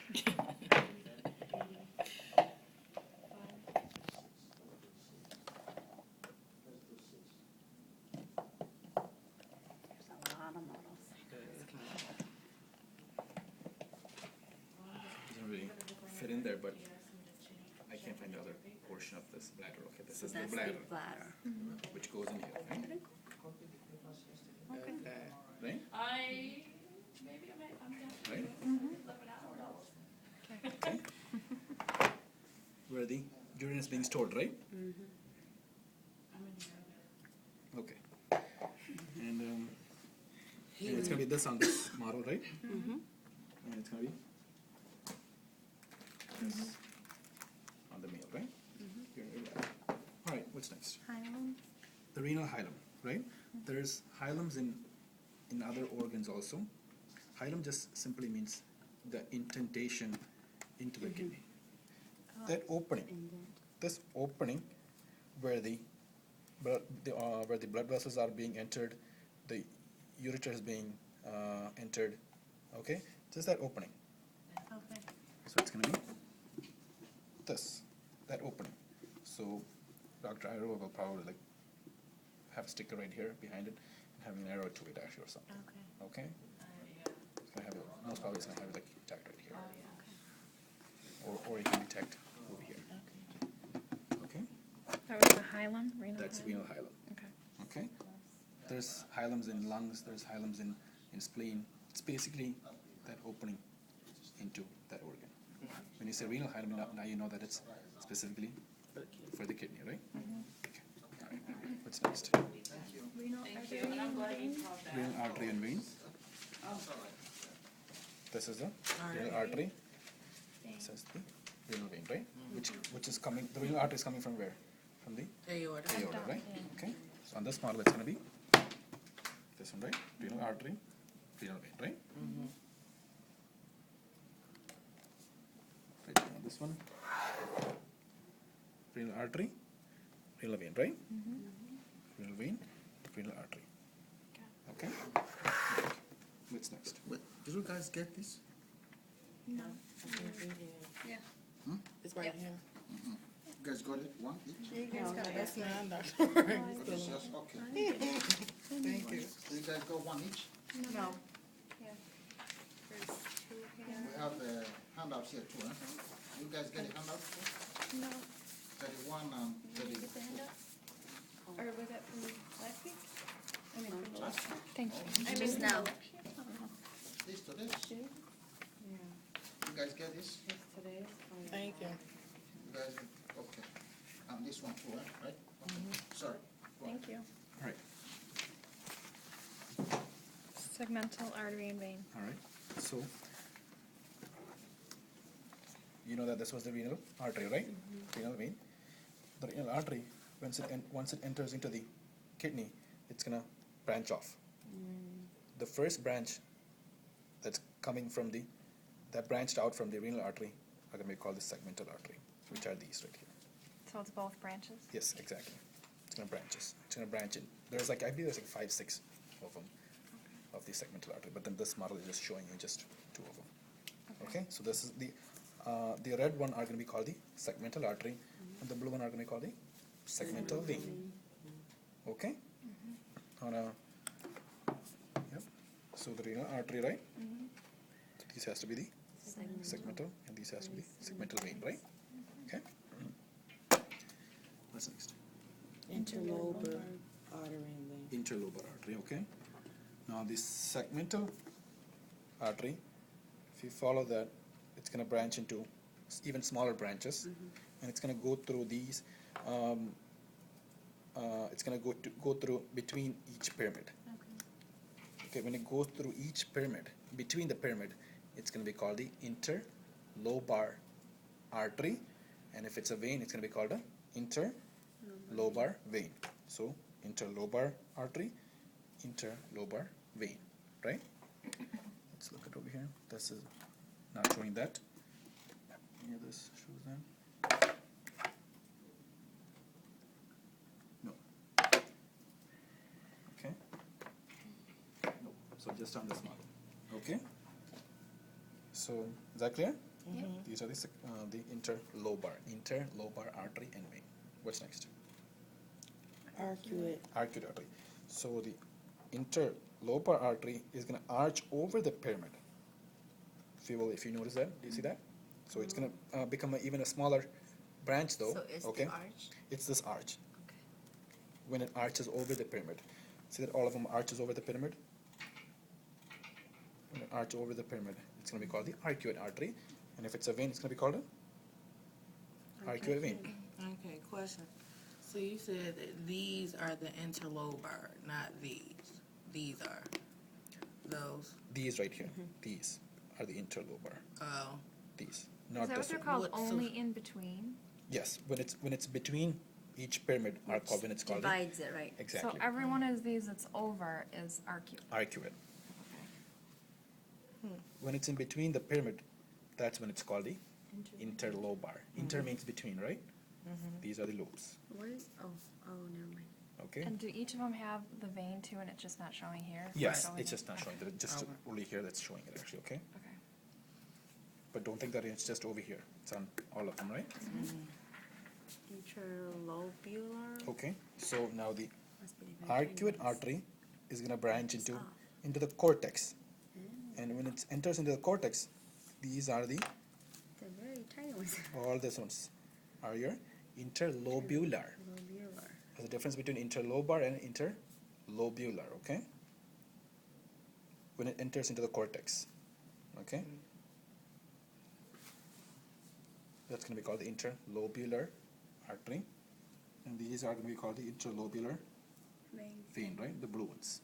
Doesn't really fit in there, but I can't find the other portion of this bladder. Okay, this is the bladder, which goes in here, right? Okay. Right? Right? Okay. Where the urine is being stored, right? Okay. And it's going to be this on this model, right? And it's going to be this on the male, right? All right, what's next? Hilum. The renal hilum, right? There's hilums in other organs also. Hilum just simply means the indentation into the kidney. That opening, this opening where the blood vessels are being entered, the ureter is being entered, okay? Just that opening. Okay. So it's going to be this, that opening. So Dr. Iro will probably have a sticker right here behind it and have an arrow to it actually or something. Okay. Okay? It's going to have most probably it's going to have it tagged right here. Or it can be tagged over here. Okay? That was the hilum? Renal That's hilum? renal hilum. Okay. Okay? There's hilums in lungs, there's hilums in spleen. It's basically that opening into that organ. When you say renal hilum, now you know that it's specifically for the kidney, right? Okay. All right. What's next? Renal artery and vein? Renal artery and vein. This is the renal artery. This is the renal vein, right? Which is coming, the renal artery is coming from where? From the Aorta. aorta, right? Okay. So on this model, it's going to be this one, right? Renal artery, renal vein, right? Right on this one. Renal artery, renal vein, right? Renal vein, renal artery. Okay? What's next? Wait, did you guys get this? No. Yeah. It's right here. You guys got it? One each? No, that's not, Dr. Oh, this is just, okay. Thank you. So you guys got one each? No. There's two We have handouts here too, huh? You guys get a handout? No. 31 and 30. Get the handout? Or was that from last week? I mean, from the Last one? Thank you. I missed now. This to this? You guys get this? Thank you. You guys, okay. And this one too, huh? Right? Okay. Sorry. Go ahead. Thank you. All right. Segmental artery and vein. All right. So, you know that this was the renal artery, right? Renal vein. The renal artery, once it enters into the kidney, it's going to branch off. The first branch that's coming from that branched out from the renal artery are going to be called the segmental artery, which are these right here. So it's both branches? Yes, exactly. It's going to branches. It's going to branch in. There's I believe there's 5, 6 of them, of the segmental artery, but then this model is just showing you just 2 of them. Okay, so this is the red one are going to be called the segmental artery, and the blue one are going to be called the segmental vein. Okay? Yep. So the renal artery, right? So this has to be the segmental, and these has to be segmental vein, right? Okay? What's next? Interlobar artery and vein. Interlobar artery, okay? Now this segmental artery, if you follow that, it's going to branch into even smaller branches, and it's going to go through these, it's going to go through between each pyramid. Okay, when it goes through each pyramid, between the pyramid, it's going to be called the interlobar artery, and if it's a vein, it's going to be called a interlobar vein. So interlobar artery, interlobar vein, right? Let's look at over here. This is not showing that. Yeah, this shows that. No. Okay. No. So just on this model. Okay. So is that clear? These are the interlobar artery and vein. What's next? Arcuate. Arcuate artery. So the interlobar artery is going to arch over the pyramid. If you notice that, do you see that? So it's going to become even a smaller branch though. So it's okay? the arch? It's this arch. Okay. When it arches over the pyramid. See that all of them arches over the pyramid? When it arches over the pyramid, it's going to be called the arcuate artery. And if it's a vein, it's going to be called an arcuate vein. Okay, question. So you said that these are the interlobar, not these. These are those. These right here. These are the interlobar. Oh. These. Is Not that what this they're one. called, What's only in between? Yes. When it's between each pyramid are called when it's called the Divides it, right? exactly. So every one of these that's over is arcuate. Arcuate. When it's in between the pyramid, that's when it's called the interlobar. Inter means between, right? These are the lobes. What is, oh, never mind. Okay? And do each of them have the vein too, and it's just not showing here? Yes, Showing it's it? just not showing that. Just only here that's showing it actually, okay? Okay. But don't think that it's just over here. It's on all of them, right? Interlobular? Okay. So now the Must be the very tiny arcuate ones. artery is going to branch Just off. into the cortex. And when it enters into the cortex, these are the The very tiny ones. all these ones are your interlobular. Lobular. There's a difference between interlobar and interlobular, okay? When it enters into the cortex, okay? That's going to be called the interlobular artery. And these are going to be called the interlobular vein, right? The blue ones.